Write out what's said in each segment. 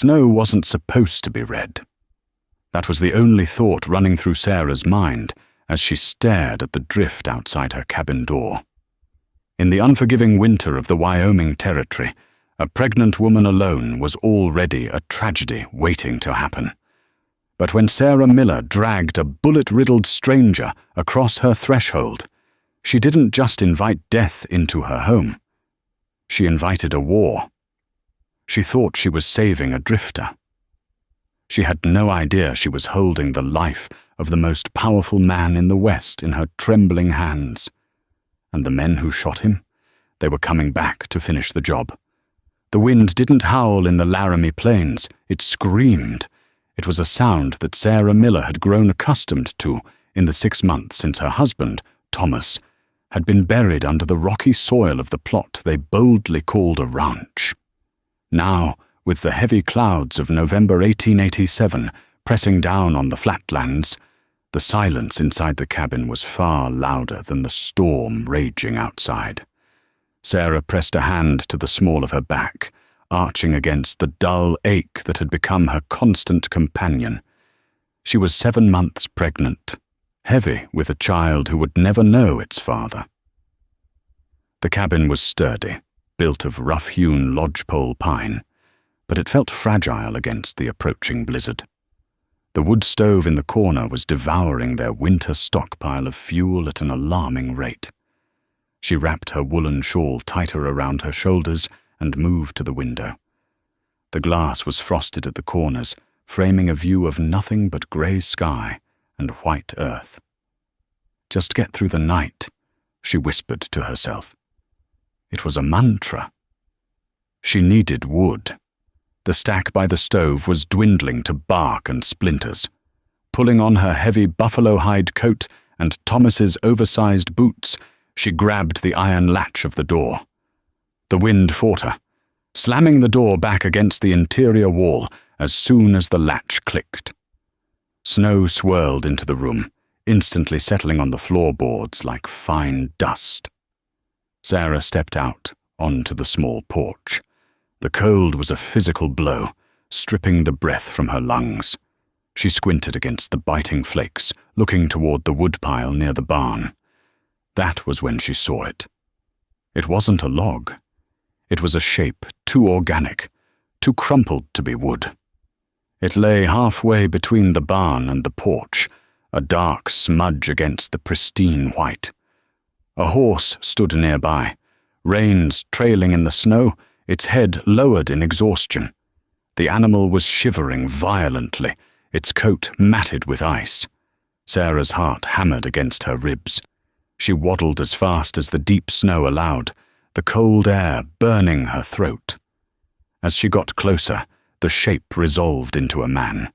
Snow wasn't supposed to be red. That was the only thought running through Sarah's mind as she stared at the drift outside her cabin door. In the unforgiving winter of the Wyoming territory, a pregnant woman alone was already a tragedy waiting to happen. But when Sarah Miller dragged a bullet-riddled stranger across her threshold, she didn't just invite death into her home. She invited a war. She thought she was saving a drifter. She had no idea she was holding the life of the most powerful man in the West in her trembling hands. And the men who shot him, they were coming back to finish the job. The wind didn't howl in the Laramie Plains, it screamed. It was a sound that Sarah Miller had grown accustomed to in the 6 months since her husband, Thomas, had been buried under the rocky soil of the plot they boldly called a ranch. Now, with the heavy clouds of November 1887 pressing down on the flatlands, the silence inside the cabin was far louder than the storm raging outside. Sarah pressed a hand to the small of her back, arching against the dull ache that had become her constant companion. She was 7 months pregnant, heavy with a child who would never know its father. The cabin was sturdy, built of rough-hewn lodgepole pine, but it felt fragile against the approaching blizzard. The wood stove in the corner was devouring their winter stockpile of fuel at an alarming rate. She wrapped her woolen shawl tighter around her shoulders and moved to the window. The glass was frosted at the corners, framing a view of nothing but grey sky and white earth. "Just get through the night," she whispered to herself. It was a mantra. She needed wood. The stack by the stove was dwindling to bark and splinters. Pulling on her heavy buffalo hide coat and Thomas's oversized boots, she grabbed the iron latch of the door. The wind fought her, slamming the door back against the interior wall as soon as the latch clicked. Snow swirled into the room, instantly settling on the floorboards like fine dust. Sarah stepped out onto the small porch. The cold was a physical blow, stripping the breath from her lungs. She squinted against the biting flakes, looking toward the woodpile near the barn. That was when she saw it. It wasn't a log. It was a shape too organic, too crumpled to be wood. It lay halfway between the barn and the porch, a dark smudge against the pristine white. A horse stood nearby, reins trailing in the snow, its head lowered in exhaustion. The animal was shivering violently, its coat matted with ice. Sarah's heart hammered against her ribs. She waddled as fast as the deep snow allowed, the cold air burning her throat. As she got closer, the shape resolved into a man.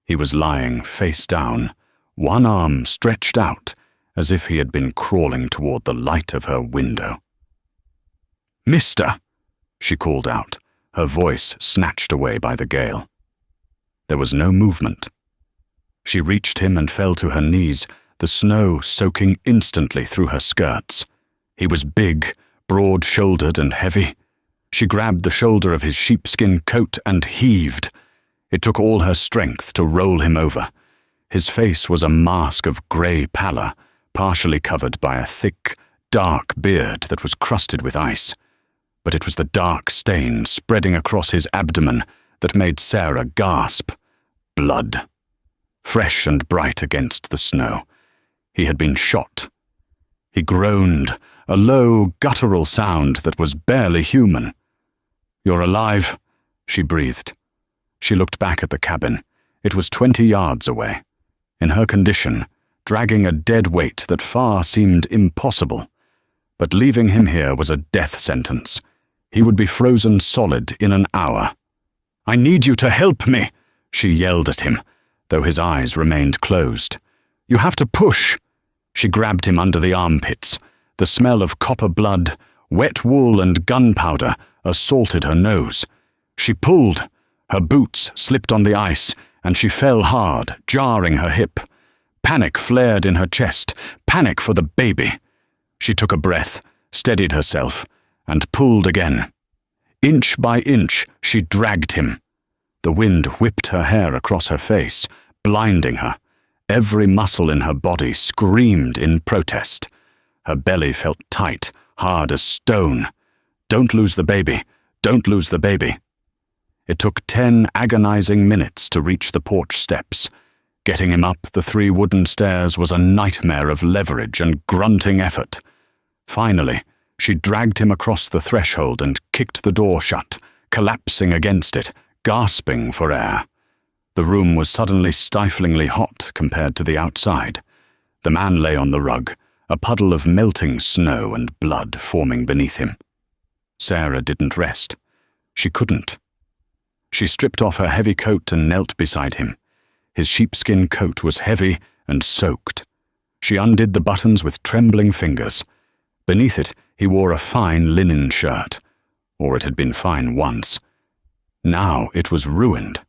He was lying face down, one arm stretched out, as if he had been crawling toward the light of her window. "Mister!" she called out, her voice snatched away by the gale. There was no movement. She reached him and fell to her knees, the snow soaking instantly through her skirts. He was big, broad-shouldered and heavy. She grabbed the shoulder of his sheepskin coat and heaved. It took all her strength to roll him over. His face was a mask of grey pallor, partially covered by a thick, dark beard that was crusted with ice. But it was the dark stain spreading across his abdomen that made Sarah gasp. Blood. Fresh and bright against the snow. He had been shot. He groaned, a low, guttural sound that was barely human. "You're alive," she breathed. She looked back at the cabin. It was 20 yards away. In her condition, dragging a dead weight that far seemed impossible. But leaving him here was a death sentence. He would be frozen solid in an hour. "I need you to help me," she yelled at him, though his eyes remained closed. "You have to push." She grabbed him under the armpits. The smell of copper blood, wet wool and gunpowder assaulted her nose. She pulled. Her boots slipped on the ice, and she fell hard, jarring her hip. Panic flared in her chest, panic for the baby. She took a breath, steadied herself, and pulled again. Inch by inch, she dragged him. The wind whipped her hair across her face, blinding her. Every muscle in her body screamed in protest. Her belly felt tight, hard as stone. "Don't lose the baby! Don't lose the baby!" It took 10 agonizing minutes to reach the porch steps. Getting him up the 3 wooden stairs was a nightmare of leverage and grunting effort. Finally, she dragged him across the threshold and kicked the door shut, collapsing against it, gasping for air. The room was suddenly stiflingly hot compared to the outside. The man lay on the rug, a puddle of melting snow and blood forming beneath him. Sarah didn't rest. She couldn't. She stripped off her heavy coat and knelt beside him. His sheepskin coat was heavy and soaked. She undid the buttons with trembling fingers. Beneath it, he wore a fine linen shirt. Or it had been fine once. Now it was ruined.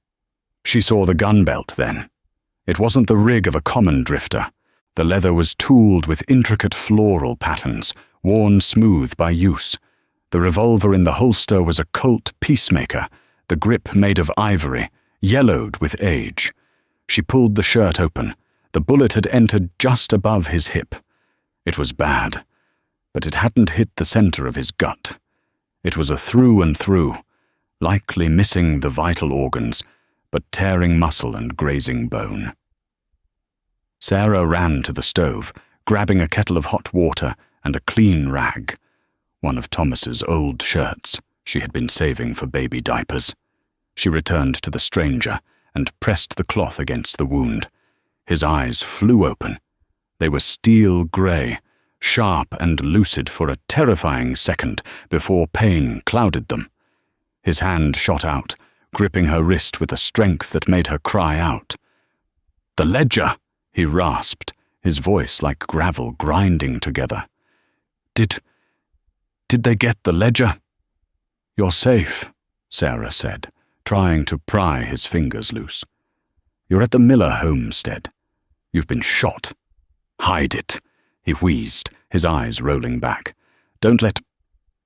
She saw the gun belt then. It wasn't the rig of a common drifter. The leather was tooled with intricate floral patterns, worn smooth by use. The revolver in the holster was a Colt Peacemaker, the grip made of ivory, yellowed with age. She pulled the shirt open. The bullet had entered just above his hip. It was bad, but it hadn't hit the center of his gut. It was a through and through, likely missing the vital organs, but tearing muscle and grazing bone. Sarah ran to the stove, grabbing a kettle of hot water and a clean rag, one of Thomas's old shirts she had been saving for baby diapers. She returned to the stranger and pressed the cloth against the wound. His eyes flew open. They were steel grey, sharp and lucid for a terrifying second before pain clouded them. His hand shot out, gripping her wrist with a strength that made her cry out. "The ledger!" he rasped, his voice like gravel grinding together. Did they get the ledger?" "You're safe," Sarah said, trying to pry his fingers loose. "You're at the Miller homestead. You've been shot." "Hide it," he wheezed, his eyes rolling back. "Don't let...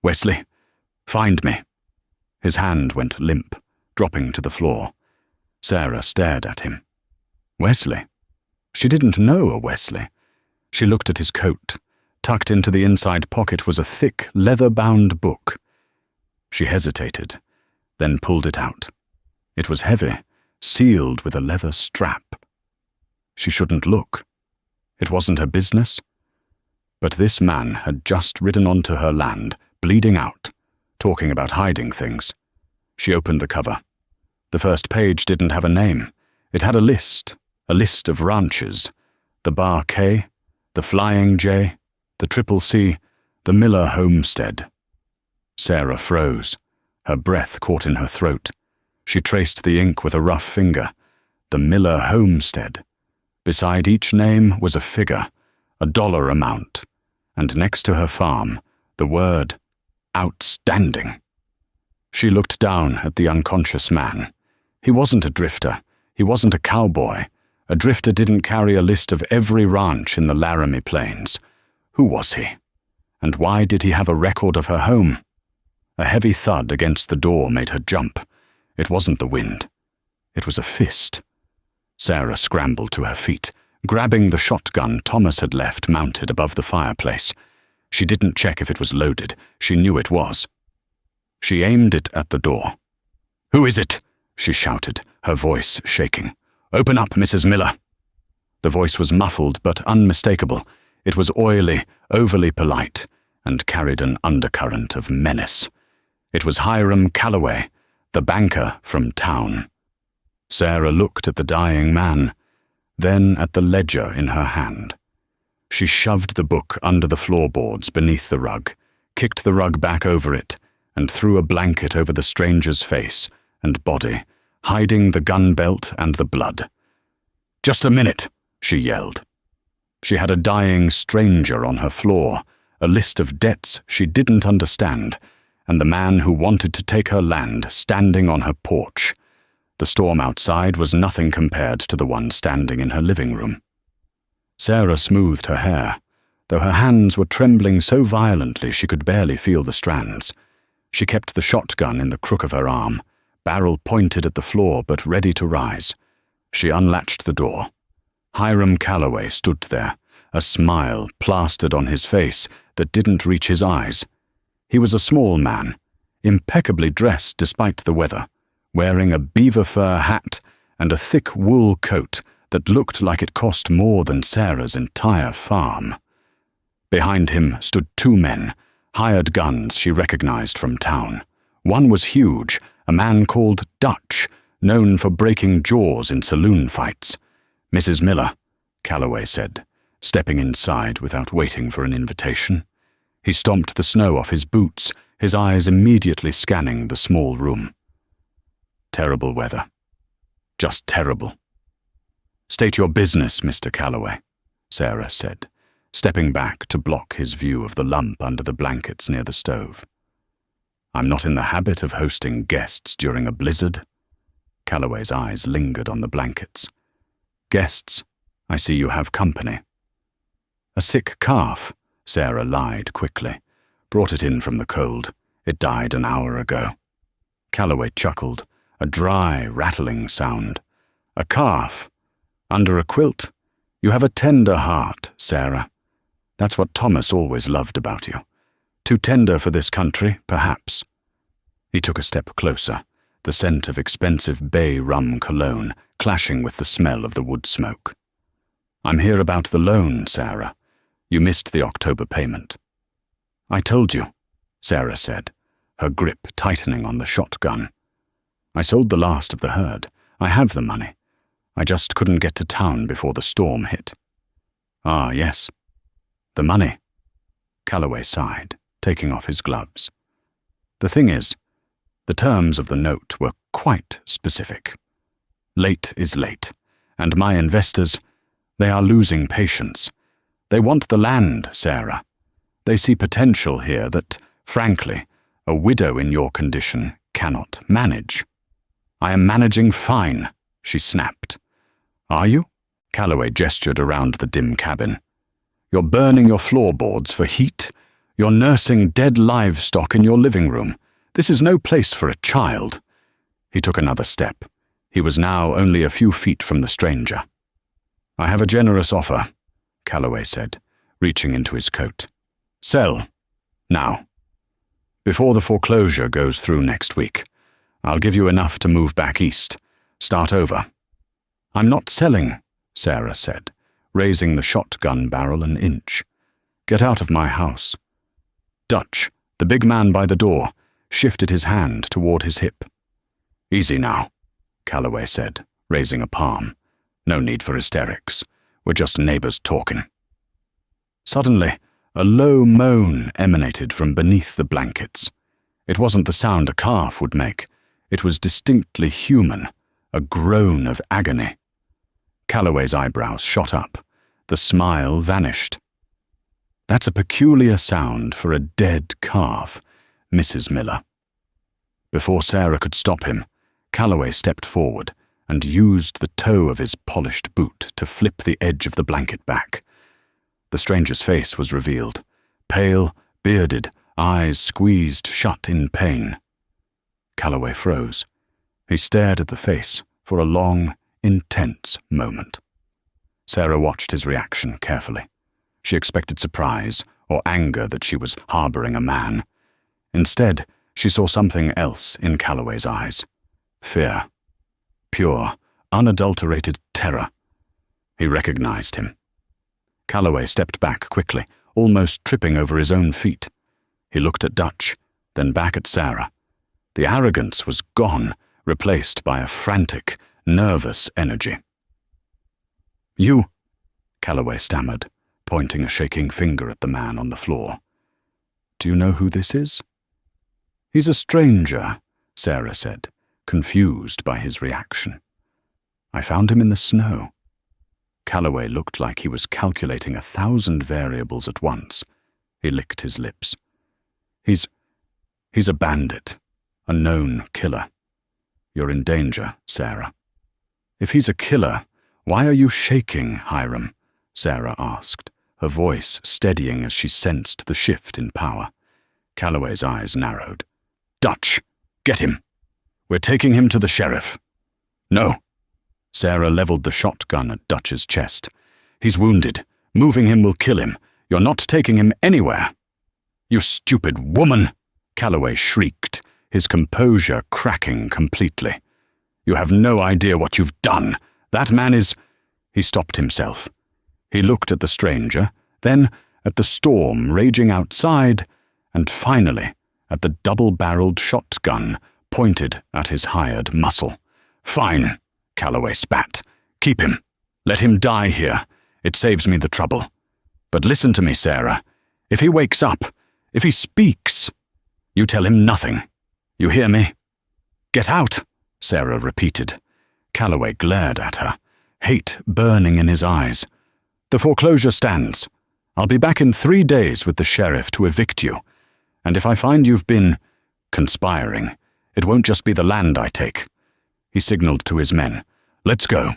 Wesley, find me." His hand went limp, dropping to the floor. Sarah stared at him. Wesley? She didn't know a Wesley. She looked at his coat. Tucked into the inside pocket was a thick, leather-bound book. She hesitated, then pulled it out. It was heavy, sealed with a leather strap. She shouldn't look. It wasn't her business. But this man had just ridden onto her land, bleeding out, talking about hiding things. She opened the cover. The first page didn't have a name. It had a list of ranches, the Bar K, the Flying J, the Triple C, the Miller homestead. Sarah froze. Her breath caught in her throat. She traced the ink with a rough finger. The Miller homestead. Beside each name was a figure, a dollar amount, and next to her farm, the word outstanding. She looked down at the unconscious man. He wasn't a drifter. He wasn't a cowboy. A drifter didn't carry a list of every ranch in the Laramie Plains. Who was he? And why did he have a record of her home? A heavy thud against the door made her jump. It wasn't the wind. It was a fist. Sarah scrambled to her feet, grabbing the shotgun Thomas had left mounted above the fireplace. She didn't check if it was loaded. She knew it was. She aimed it at the door. "Who is it?" she shouted, her voice shaking. "Open up, Mrs. Miller." The voice was muffled but unmistakable. It was oily, overly polite, and carried an undercurrent of menace. It was Hiram Calloway, the banker from town. Sarah looked at the dying man, then at the ledger in her hand. She shoved the book under the floorboards beneath the rug, kicked the rug back over it, and threw a blanket over the stranger's face and body, hiding the gun belt and the blood. "Just a minute," she yelled. She had a dying stranger on her floor, a list of debts she didn't understand, and the man who wanted to take her land standing on her porch. The storm outside was nothing compared to the one standing in her living room. Sarah smoothed her hair, though her hands were trembling so violently she could barely feel the strands. She kept the shotgun in the crook of her arm, barrel pointed at the floor but ready to rise. She unlatched the door. Hiram Calloway stood there, a smile plastered on his face that didn't reach his eyes. He was a small man, impeccably dressed despite the weather, wearing a beaver fur hat and a thick wool coat that looked like it cost more than Sarah's entire farm. Behind him stood two men, hired guns she recognized from town. One was huge, a man called Dutch, known for breaking jaws in saloon fights. "Mrs. Miller," Calloway said, stepping inside without waiting for an invitation. He stomped the snow off his boots, his eyes immediately scanning the small room. Terrible weather. Just terrible. "State your business, Mr. Calloway," Sarah said, stepping back to block his view of the lump under the blankets near the stove. "I'm not in the habit of hosting guests during a blizzard." Calloway's eyes lingered on the blankets. "Guests? I see you have company." "A sick calf," Sarah lied quickly. "Brought it in from the cold. It died an hour ago." Calloway chuckled, a dry, rattling sound. "A calf? Under a quilt? You have a tender heart, Sarah. That's what Thomas always loved about you. Too tender for this country, perhaps." He took a step closer, the scent of expensive bay rum cologne clashing with the smell of the wood smoke. "I'm here about the loan, Sarah. You missed the October payment." "I told you," Sarah said, her grip tightening on the shotgun. "I sold the last of the herd. I have the money. I just couldn't get to town before the storm hit." "Ah, yes. The money." Calloway sighed, taking off his gloves. "The thing is, the terms of the note were quite specific. Late is late, and my investors, they are losing patience. They want the land, Sarah. They see potential here that, frankly, a widow in your condition cannot manage." "I am managing fine," she snapped. "Are you?" Calloway gestured around the dim cabin. "You're burning your floorboards for heat. You're nursing dead livestock in your living room. This is no place for a child." He took another step. He was now only a few feet from the stranger. "I have a generous offer," Calloway said, reaching into his coat. "Sell. Now. Before the foreclosure goes through next week. I'll give you enough to move back east. Start over." "I'm not selling," Sarah said, raising the shotgun barrel an inch. "Get out of my house." Dutch, the big man by the door, shifted his hand toward his hip. "Easy now," Calloway said, raising a palm. "No need for hysterics. We're just neighbors talking." Suddenly, a low moan emanated from beneath the blankets. It wasn't the sound a calf would make. It was distinctly human, a groan of agony. Calloway's eyebrows shot up. The smile vanished. "That's a peculiar sound for a dead calf, Mrs. Miller." Before Sarah could stop him, Calloway stepped forward and used the toe of his polished boot to flip the edge of the blanket back. The stranger's face was revealed, pale, bearded, eyes squeezed shut in pain. Calloway froze. He stared at the face for a long, intense moment. Sarah watched his reaction carefully. She expected surprise or anger that she was harboring a man. Instead, she saw something else in Calloway's eyes. Fear. Pure, unadulterated terror. He recognized him. Calloway stepped back quickly, almost tripping over his own feet. He looked at Dutch, then back at Sarah. The arrogance was gone, replaced by a frantic, nervous energy. "You," Calloway stammered, pointing a shaking finger at the man on the floor. "Do you know who this is?" "He's a stranger," Sarah said, confused by his reaction. "I found him in the snow." Calloway looked like he was calculating 1,000 variables at once. He licked his lips. He's a bandit, a known killer. You're in danger, Sarah." "If he's a killer, why are you shaking, Hiram?" Sarah asked, her voice steadying as she sensed the shift in power. Calloway's eyes narrowed. "Dutch, get him! We're taking him to the sheriff." "No." Sarah leveled the shotgun at Dutch's chest. "He's wounded. Moving him will kill him. You're not taking him anywhere." "You stupid woman!" Calloway shrieked, his composure cracking completely. "You have no idea what you've done. That man is—" He stopped himself. He looked at the stranger, then at the storm raging outside, and finally at the double-barreled shotgun pointed at his hired muscle. "Fine," Calloway spat. "Keep him. Let him die here. It saves me the trouble. But listen to me, Sarah. If he wakes up, if he speaks, you tell him nothing. You hear me?" "Get out," Sarah repeated. Calloway glared at her, hate burning in his eyes. "The foreclosure stands. I'll be back in 3 days with the sheriff to evict you. And if I find you've been conspiring, it won't just be the land I take." He signaled to his men. "Let's go."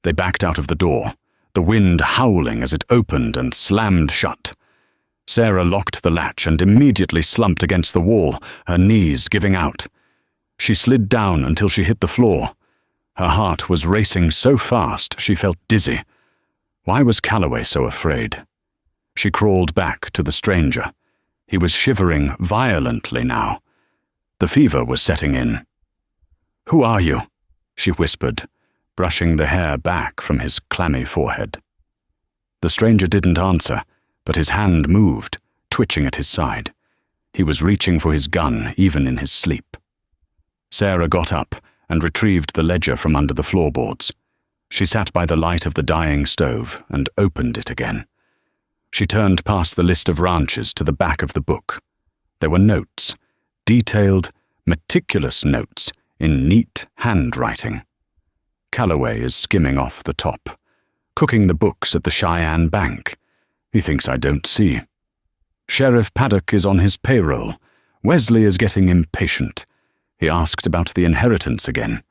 They backed out of the door, the wind howling as it opened and slammed shut. Sarah locked the latch and immediately slumped against the wall, her knees giving out. She slid down until she hit the floor. Her heart was racing so fast she felt dizzy. Why was Calloway so afraid? She crawled back to the stranger. He was shivering violently now. The fever was setting in. "Who are you?" she whispered, brushing the hair back from his clammy forehead. The stranger didn't answer, but his hand moved, twitching at his side. He was reaching for his gun even in his sleep. Sarah got up and retrieved the ledger from under the floorboards. She sat by the light of the dying stove and opened it again. She turned past the list of ranches to the back of the book. There were notes, detailed, meticulous notes in neat handwriting. Calloway is skimming off the top, cooking the books at the Cheyenne Bank. He thinks I don't see. Sheriff Paddock is on his payroll. Wesley is getting impatient. He asked about the inheritance again.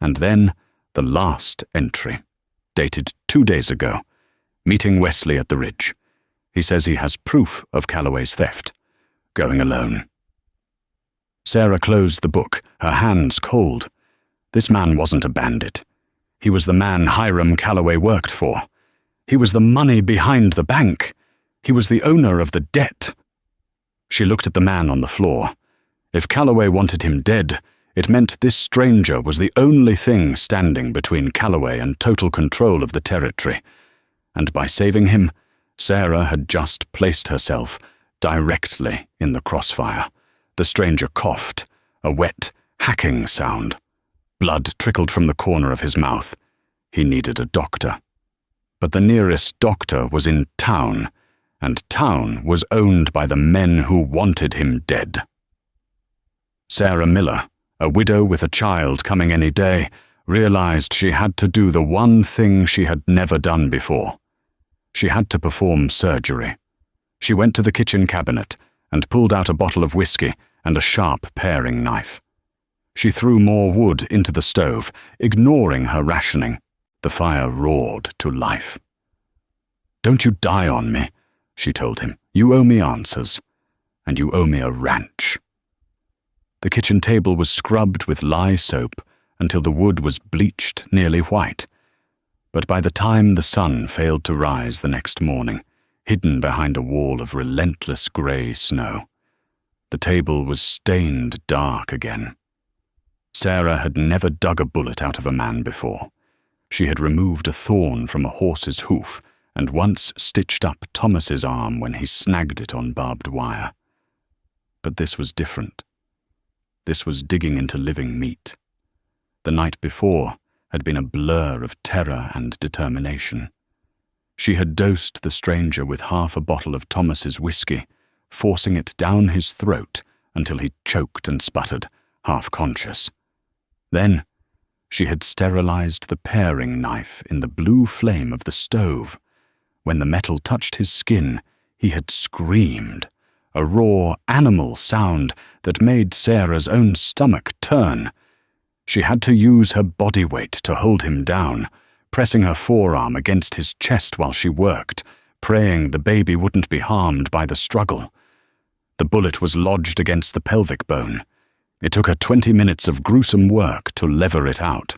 And then the last entry, dated 2 days ago, meeting Wesley at the ridge. He says he has proof of Calloway's theft. Going alone. Sarah closed the book, her hands cold. This man wasn't a bandit. He was the man Hiram Calloway worked for. He was the money behind the bank. He was the owner of the debt. She looked at the man on the floor. If Calloway wanted him dead, it meant this stranger was the only thing standing between Calloway and total control of the territory. And by saving him, Sarah had just placed herself directly in the crossfire. The stranger coughed, a wet, hacking sound. Blood trickled from the corner of his mouth. He needed a doctor. But the nearest doctor was in town, and town was owned by the men who wanted him dead. Sarah Miller, a widow with a child coming any day, realized she had to do the one thing she had never done before. She had to perform surgery. She went to the kitchen cabinet and pulled out a bottle of whiskey and a sharp paring knife. She threw more wood into the stove, ignoring her rationing. The fire roared to life. "Don't you die on me," she told him. "You owe me answers, and you owe me a ranch." The kitchen table was scrubbed with lye soap until the wood was bleached nearly white. But by the time the sun failed to rise the next morning, hidden behind a wall of relentless grey snow, the table was stained dark again. Sarah had never dug a bullet out of a man before. She had removed a thorn from a horse's hoof and once stitched up Thomas's arm when he snagged it on barbed wire. But this was different. This was digging into living meat. The night before had been a blur of terror and determination. She had dosed the stranger with half a bottle of Thomas's whiskey, forcing it down his throat until he choked and sputtered, half-conscious. Then she had sterilized the paring knife in the blue flame of the stove. When the metal touched his skin, he had screamed, a raw animal sound that made Sarah's own stomach turn. She had to use her body weight to hold him down, pressing her forearm against his chest while she worked, praying the baby wouldn't be harmed by the struggle. The bullet was lodged against the pelvic bone. It took her 20 minutes of gruesome work to lever it out.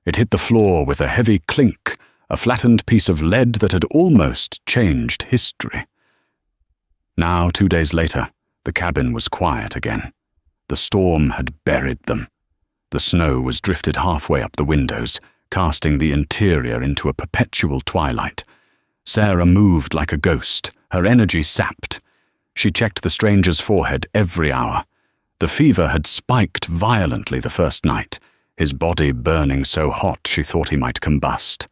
It hit the floor with a heavy clink, a flattened piece of lead that had almost changed history. Now, 2 days later, the cabin was quiet again. The storm had buried them. The snow was drifted halfway up the windows, casting the interior into a perpetual twilight. Sarah moved like a ghost, her energy sapped. She checked the stranger's forehead every hour. The fever had spiked violently the first night, his body burning so hot she thought he might combust.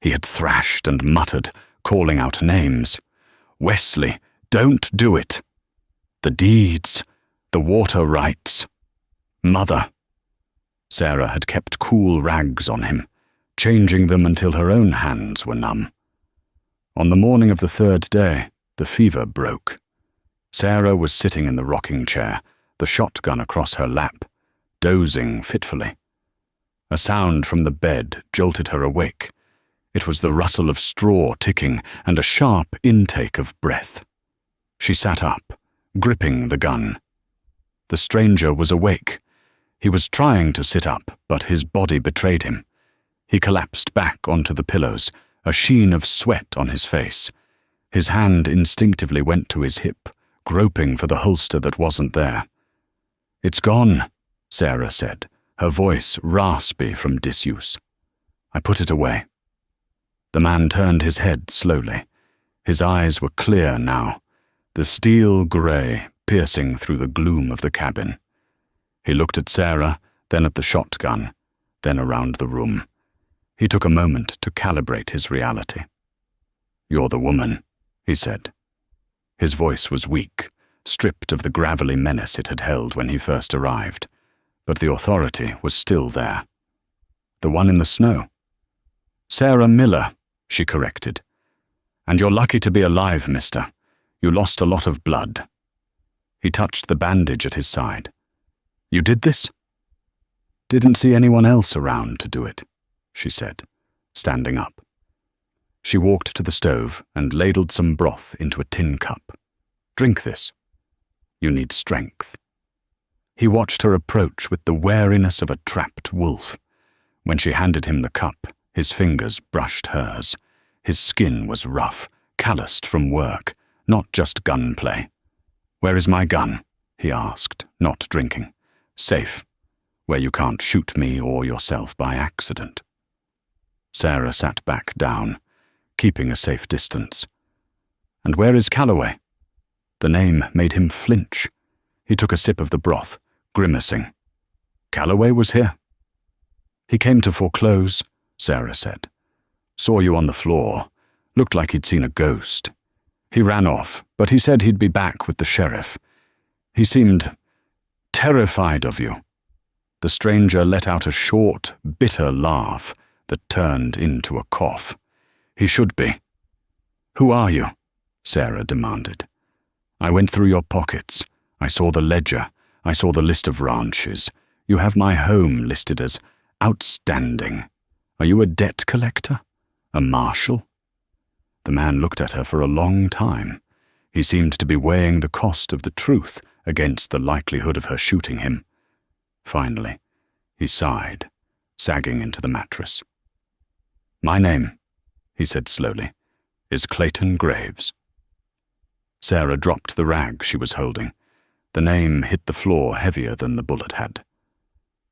He had thrashed and muttered, calling out names. "Wesley, don't do it. The deeds, the water rights. Mother." Sarah had kept cool rags on him, changing them until her own hands were numb. On the morning of the third day, the fever broke. Sarah was sitting in the rocking chair, the shotgun across her lap, dozing fitfully. A sound from the bed jolted her awake. It was the rustle of straw ticking and a sharp intake of breath. She sat up, gripping the gun. The stranger was awake. He was trying to sit up, but his body betrayed him. He collapsed back onto the pillows, a sheen of sweat on his face. His hand instinctively went to his hip, groping for the holster that wasn't there. "It's gone," Sarah said, her voice raspy from disuse. "I put it away." The man turned his head slowly. His eyes were clear now, the steel grey piercing through the gloom of the cabin. He looked at Sarah, then at the shotgun, then around the room. He took a moment to calibrate his reality. "You're the woman," he said. His voice was weak, stripped of the gravelly menace it had held when he first arrived, but the authority was still there. "The one in the snow." "Sarah Miller," she corrected. "And you're lucky to be alive, mister. You lost a lot of blood." He touched the bandage at his side. "You did this?" "Didn't see anyone else around to do it," she said, standing up. She walked to the stove and ladled some broth into a tin cup. "Drink this. You need strength." He watched her approach with the wariness of a trapped wolf. When she handed him the cup, his fingers brushed hers. His skin was rough, calloused from work, not just gunplay. "Where is my gun?" he asked, not drinking. "Safe, where you can't shoot me or yourself by accident." Sarah sat back down, keeping a safe distance. "And where is Calloway?" The name made him flinch. He took a sip of the broth, grimacing. "Calloway was here." "He came to foreclose," Sarah said. "Saw you on the floor. Looked like he'd seen a ghost. He ran off, but he said he'd be back with the sheriff. He seemed terrified of you." The stranger let out a short, bitter laugh that turned into a cough. "He should be." "Who are you?" Sarah demanded. "I went through your pockets. I saw the ledger. I saw the list of ranches. You have my home listed as outstanding. Are you a debt collector? A marshal?" The man looked at her for a long time. He seemed to be weighing the cost of the truth against the likelihood of her shooting him. Finally, he sighed, sagging into the mattress. "My name," he said slowly, "is Clayton Graves." Sarah dropped the rag she was holding. The name hit the floor heavier than the bullet had.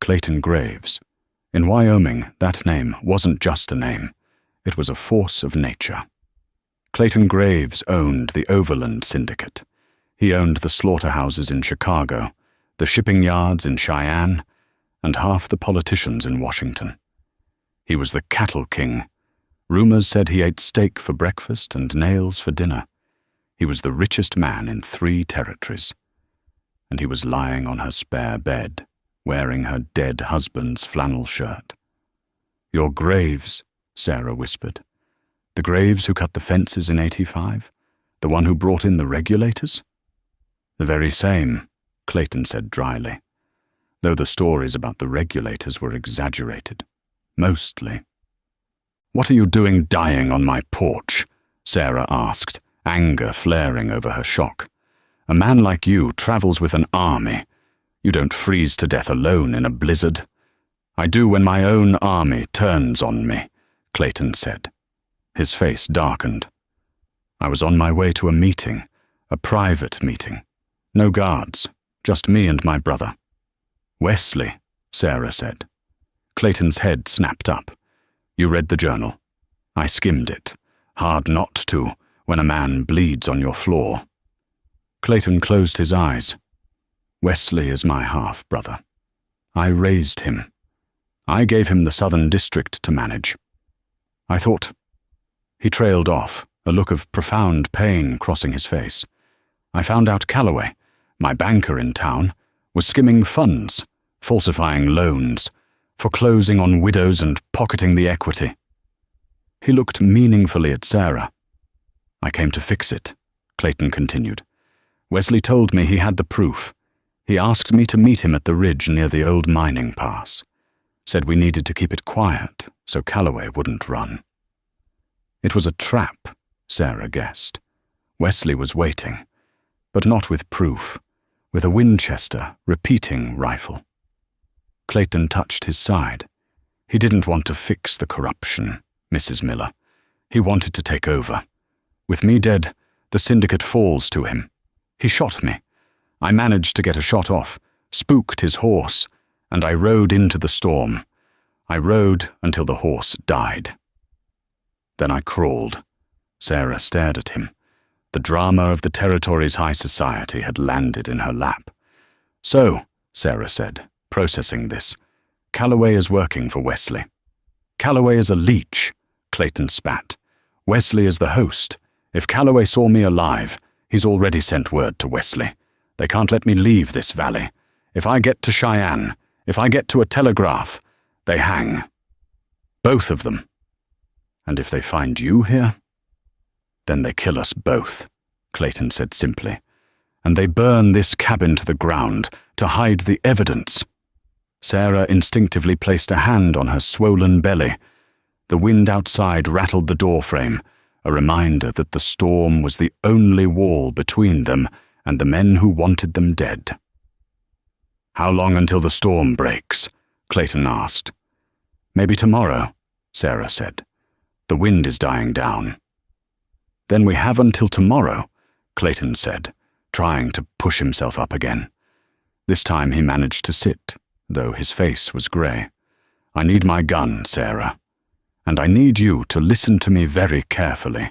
Clayton Graves. In Wyoming, that name wasn't just a name. It was a force of nature. Clayton Graves owned the Overland Syndicate. He owned the slaughterhouses in Chicago, the shipping yards in Cheyenne, and half the politicians in Washington. He was the cattle king. Rumors said he ate steak for breakfast and nails for dinner. He was the richest man in 3 territories. And he was lying on her spare bed, wearing her dead husband's flannel shirt. "Your Graves," Sarah whispered. "The Graves who cut the fences in 85? The one who brought in the regulators?" "The very same," Clayton said dryly, though the stories about the regulators were exaggerated. Mostly. "What are you doing dying on my porch?" Sarah asked, anger flaring over her shock. "A man like you travels with an army. You don't freeze to death alone in a blizzard. I do when my own army turns on me, Clayton said. His face darkened. I was on my way to a meeting, a private meeting. No guards, just me and my brother. Wesley, Sarah said. Clayton's head snapped up. You read the journal. I skimmed it. Hard not to, when a man bleeds on your floor. Clayton closed his eyes. Wesley is my half-brother. I raised him. I gave him the Southern District to manage. I thought... He trailed off, a look of profound pain crossing his face. I found out Calloway, my banker in town, was skimming funds, falsifying loans, foreclosing on widows and pocketing the equity. He looked meaningfully at Sarah. I came to fix it, Clayton continued. Wesley told me he had the proof. He asked me to meet him at the ridge near the old mining pass. Said we needed to keep it quiet so Calloway wouldn't run. It was a trap, Sarah guessed. Wesley was waiting, but not with proof, with a Winchester repeating rifle. Clayton touched his side. He didn't want to fix the corruption, Mrs. Miller. He wanted to take over. With me dead, the syndicate falls to him. He shot me. I managed to get a shot off, spooked his horse, and I rode into the storm. I rode until the horse died. Then I crawled. Sarah stared at him. The drama of the territory's high society had landed in her lap. So, Sarah said, processing this, Calloway is working for Wesley. Calloway is a leech, Clayton spat. Wesley is the host. If Calloway saw me alive, he's already sent word to Wesley. They can't let me leave this valley. If I get to Cheyenne, if I get to a telegraph, they hang. Both of them. And if they find you here? Then they kill us both, Clayton said simply. And they burn this cabin to the ground to hide the evidence. Sarah instinctively placed a hand on her swollen belly. The wind outside rattled the doorframe, a reminder that the storm was the only wall between them and the men who wanted them dead. How long until the storm breaks? Clayton asked. Maybe tomorrow, Sarah said. The wind is dying down. Then we have until tomorrow, Clayton said, trying to push himself up again. This time he managed to sit, though his face was grey. I need my gun, Sarah. And I need you to listen to me very carefully,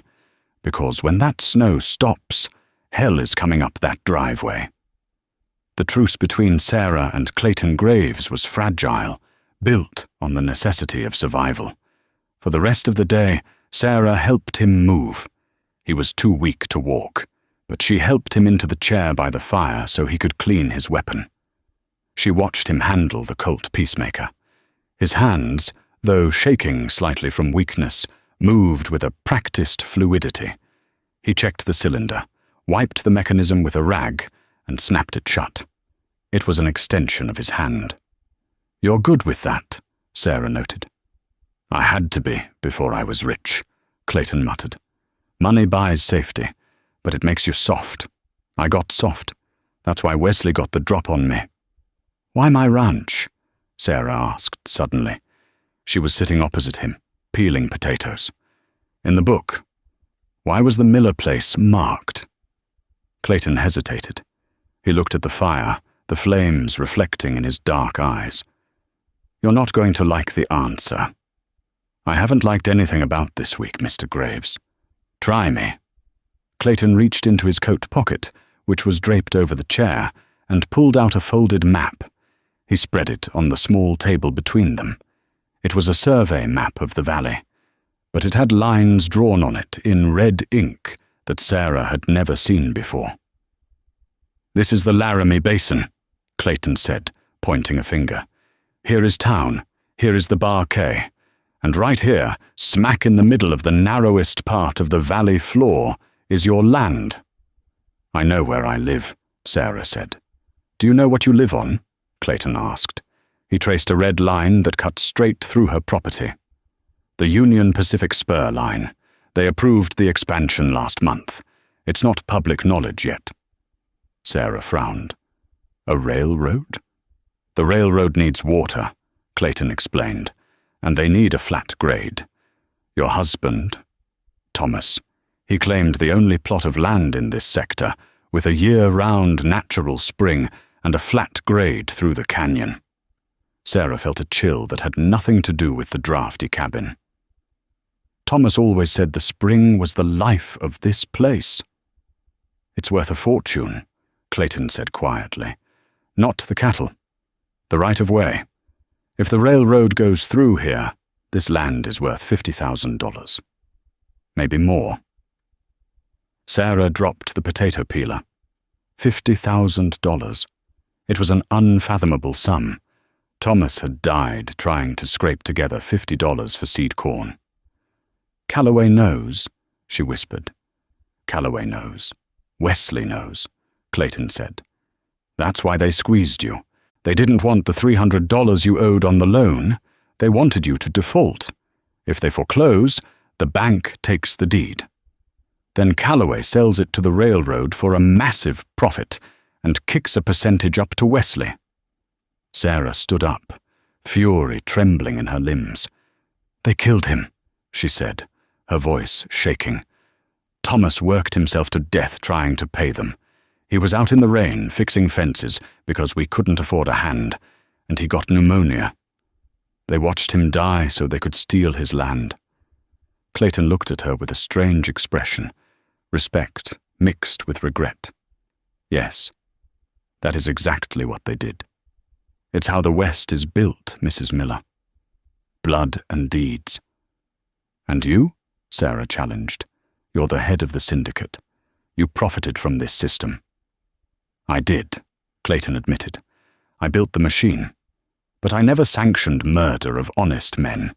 because when that snow stops, hell is coming up that driveway. The truce between Sarah and Clayton Graves was fragile, built on the necessity of survival. For the rest of the day, Sarah helped him move. He was too weak to walk, but she helped him into the chair by the fire so he could clean his weapon. She watched him handle the Colt Peacemaker. His hands, though shaking slightly from weakness, moved with a practiced fluidity. He checked the cylinder, wiped the mechanism with a rag, and snapped it shut. It was an extension of his hand. You're good with that, Sarah noted. I had to be before I was rich, Clayton muttered. Money buys safety, but it makes you soft. I got soft. That's why Wesley got the drop on me. Why my ranch? Sarah asked suddenly. She was sitting opposite him, peeling potatoes. In the book. Why was the Miller place marked? Clayton hesitated. He looked at the fire, the flames reflecting in his dark eyes. You're not going to like the answer. I haven't liked anything about this week, Mr. Graves. Try me. Clayton reached into his coat pocket, which was draped over the chair, and pulled out a folded map. He spread it on the small table between them. It was a survey map of the valley, but it had lines drawn on it in red ink that Sarah had never seen before. This is the Laramie Basin, Clayton said, pointing a finger. Here is town, here is the Barquet, and right here, smack in the middle of the narrowest part of the valley floor, is your land. I know where I live, Sarah said. Do you know what you live on? Clayton asked. He traced a red line that cut straight through her property. The Union Pacific Spur line. They approved the expansion last month. It's not public knowledge yet. Sarah frowned. A railroad? The railroad needs water, Clayton explained, and they need a flat grade. Your husband, Thomas, he claimed the only plot of land in this sector with a year-round natural spring and a flat grade through the canyon. Sarah felt a chill that had nothing to do with the drafty cabin. Thomas always said the spring was the life of this place. It's worth a fortune, Clayton said quietly. Not the cattle. The right-of-way. If the railroad goes through here, this land is worth $50,000. Maybe more. Sarah dropped the potato peeler. $50,000. It was an unfathomable sum. Thomas had died trying to scrape together $50 for seed corn. Calloway knows, she whispered. Calloway knows. Wesley knows, Clayton said. That's why they squeezed you. They didn't want the $300 you owed on the loan. They wanted you to default. If they foreclose, the bank takes the deed. Then Calloway sells it to the railroad for a massive profit and kicks a percentage up to Wesley. Sarah stood up, fury trembling in her limbs. They killed him, she said, her voice shaking. Thomas worked himself to death trying to pay them. He was out in the rain fixing fences because we couldn't afford a hand, and he got pneumonia. They watched him die so they could steal his land. Clayton looked at her with a strange expression, respect mixed with regret. Yes, that is exactly what they did. It's how the West is built, Mrs. Miller. Blood and deeds. And you? Sarah challenged. You're the head of the syndicate. You profited from this system. I did, Clayton admitted. I built the machine. But I never sanctioned murder of honest men,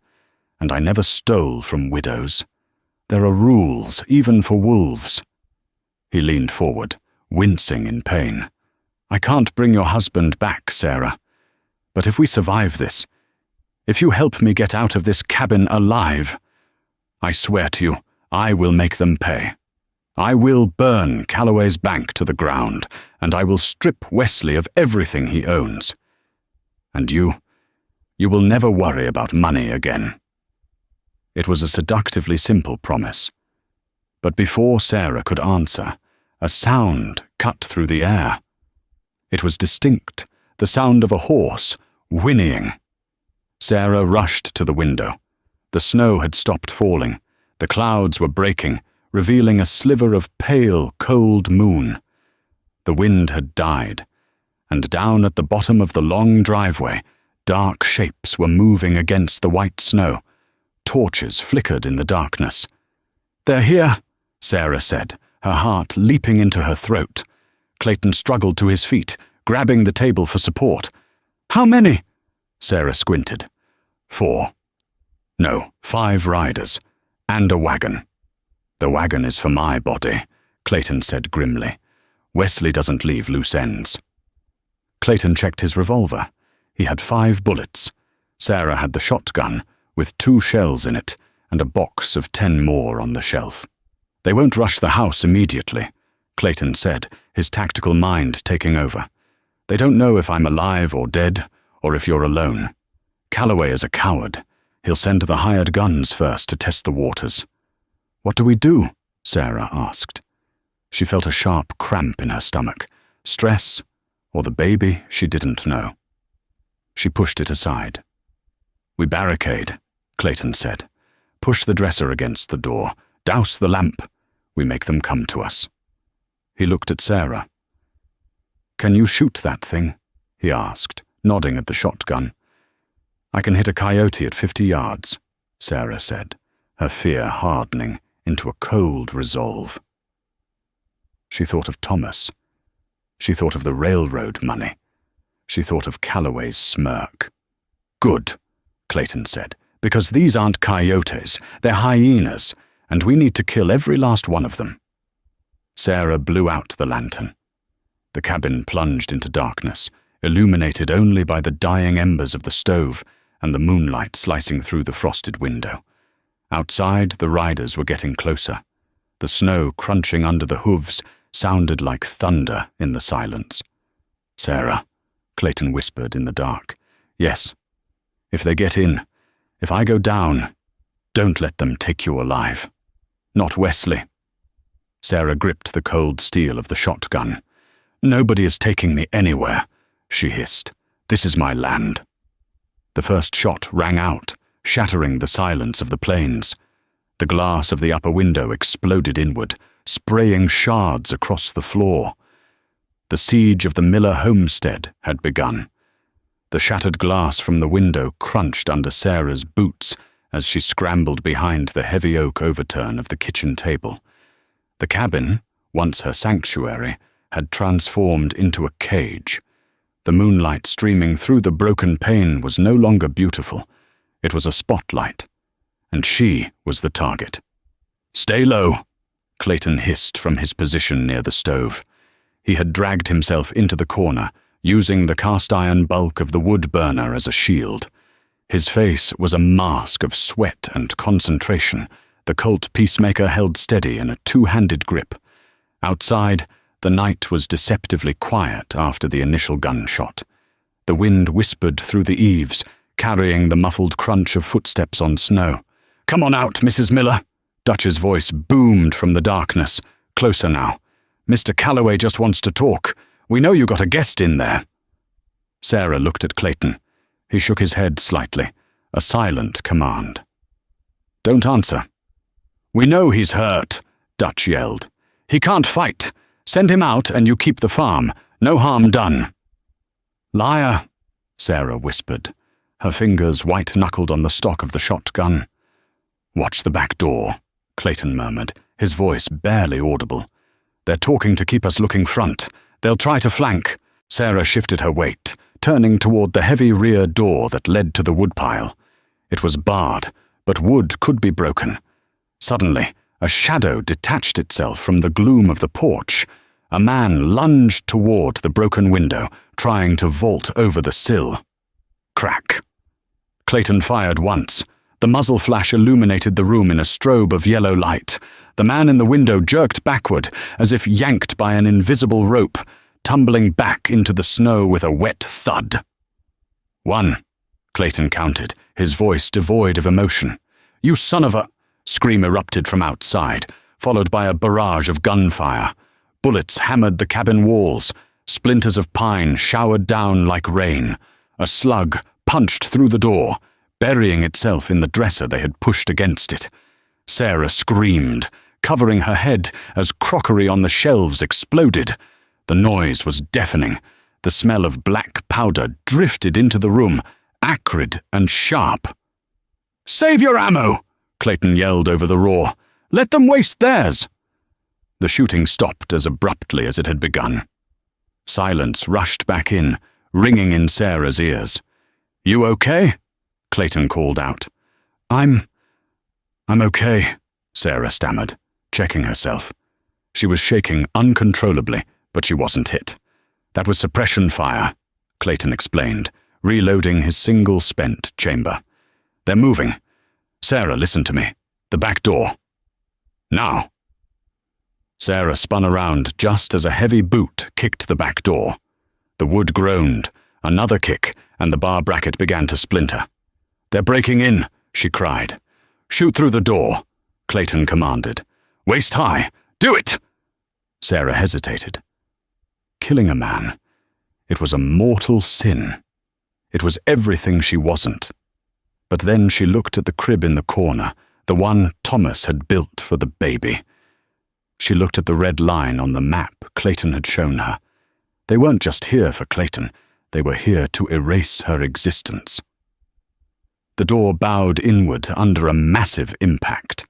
and I never stole from widows. There are rules, even for wolves. He leaned forward, wincing in pain. I can't bring your husband back, Sarah. But if we survive this, if you help me get out of this cabin alive, I swear to you, I will make them pay. I will burn Calloway's bank to the ground, and I will strip Wesley of everything he owns. And you will never worry about money again. It was a seductively simple promise. But before Sarah could answer, a sound cut through the air. It was distinct, the sound of a horse whinnying. Sarah rushed to the window. The snow had stopped falling. The clouds were breaking, revealing a sliver of pale, cold moon. The wind had died, and down at the bottom of the long driveway, dark shapes were moving against the white snow. Torches flickered in the darkness. They're here, Sarah said, her heart leaping into her throat. Clayton struggled to his feet, grabbing the table for support. How many? Sarah squinted. 4. No, 5 riders, and a wagon. The wagon is for my body, Clayton said grimly. Wesley doesn't leave loose ends. Clayton checked his revolver. He had 5 bullets. Sarah had the shotgun, with 2 shells in it, and a box of 10 more on the shelf. They won't rush the house immediately, Clayton said, his tactical mind taking over. They don't know if I'm alive or dead, or if you're alone. Calloway is a coward. He'll send the hired guns first to test the waters. What do we do? Sarah asked. She felt a sharp cramp in her stomach. Stress, or the baby, she didn't know. She pushed it aside. We barricade, Clayton said. Push the dresser against the door. Douse the lamp. We make them come to us. He looked at Sarah. Can you shoot that thing? He asked, nodding at the shotgun. I can hit a coyote at 50 yards, Sarah said, her fear hardening into a cold resolve. She thought of Thomas. She thought of the railroad money. She thought of Calloway's smirk. Good, Clayton said, because these aren't coyotes, they're hyenas, and we need to kill every last one of them. Sarah blew out the lantern. The cabin plunged into darkness, illuminated only by the dying embers of the stove and the moonlight slicing through the frosted window. Outside, the riders were getting closer. The snow crunching under the hooves sounded like thunder in the silence. Sarah, Clayton whispered in the dark. Yes. If they get in, if I go down, don't let them take you alive. Not Wesley. Sarah gripped the cold steel of the shotgun. Nobody is taking me anywhere, she hissed. This is my land. The first shot rang out, shattering the silence of the plains. The glass of the upper window exploded inward, spraying shards across the floor. The siege of the Miller homestead had begun. The shattered glass from the window crunched under Sarah's boots as she scrambled behind the heavy oak overturn of the kitchen table. The cabin, once her sanctuary, had transformed into a cage. The moonlight streaming through the broken pane was no longer beautiful. It was a spotlight, and she was the target. "Stay low," Clayton hissed from his position near the stove. He had dragged himself into the corner, using the cast-iron bulk of the wood burner as a shield. His face was a mask of sweat and concentration. The Colt peacemaker held steady in a two-handed grip. Outside, the night was deceptively quiet after the initial gunshot. The wind whispered through the eaves, carrying the muffled crunch of footsteps on snow. "Come on out, Mrs. Miller," Dutch's voice boomed from the darkness. Closer now. "Mr. Calloway just wants to talk. We know you got a guest in there." Sarah looked at Clayton. He shook his head slightly, a silent command. "Don't answer." "We know he's hurt," Dutch yelled. "He can't fight. Send him out and you keep the farm. No harm done." "Liar," Sarah whispered, her fingers white-knuckled on the stock of the shotgun. "Watch the back door," Clayton murmured, his voice barely audible. "They're talking to keep us looking front. They'll try to flank." Sarah shifted her weight, turning toward the heavy rear door that led to the woodpile. It was barred, but wood could be broken. Suddenly, a shadow detached itself from the gloom of the porch. A man lunged toward the broken window, trying to vault over the sill. Crack. Clayton fired once. The muzzle flash illuminated the room in a strobe of yellow light. The man in the window jerked backward, as if yanked by an invisible rope, tumbling back into the snow with a wet thud. "One," Clayton counted, his voice devoid of emotion. "You son of a—" Scream erupted from outside, followed by a barrage of gunfire. Bullets hammered the cabin walls. Splinters of pine showered down like rain. A slug punched through the door, burying itself in the dresser they had pushed against it. Sarah screamed, covering her head as crockery on the shelves exploded. The noise was deafening. The smell of black powder drifted into the room, acrid and sharp. "Save your ammo!" Clayton yelled over the roar. "Let them waste theirs!" The shooting stopped as abruptly as it had begun. Silence rushed back in, ringing in Sarah's ears. "You okay?" Clayton called out. I'm okay," Sarah stammered, checking herself. She was shaking uncontrollably, but she wasn't hit. "That was suppression fire," Clayton explained, reloading his single spent chamber. "They're moving. Sarah, listen to me. The back door. Now." Sarah spun around just as a heavy boot kicked the back door. The wood groaned, another kick, and the bar bracket began to splinter. "They're breaking in," she cried. "Shoot through the door," Clayton commanded. "Waist high. Do it!" Sarah hesitated. Killing a man. It was a mortal sin. It was everything she wasn't. But then she looked at the crib in the corner, the one Thomas had built for the baby. She looked at the red line on the map Clayton had shown her. They weren't just here for Clayton. They were here to erase her existence. The door bowed inward under a massive impact.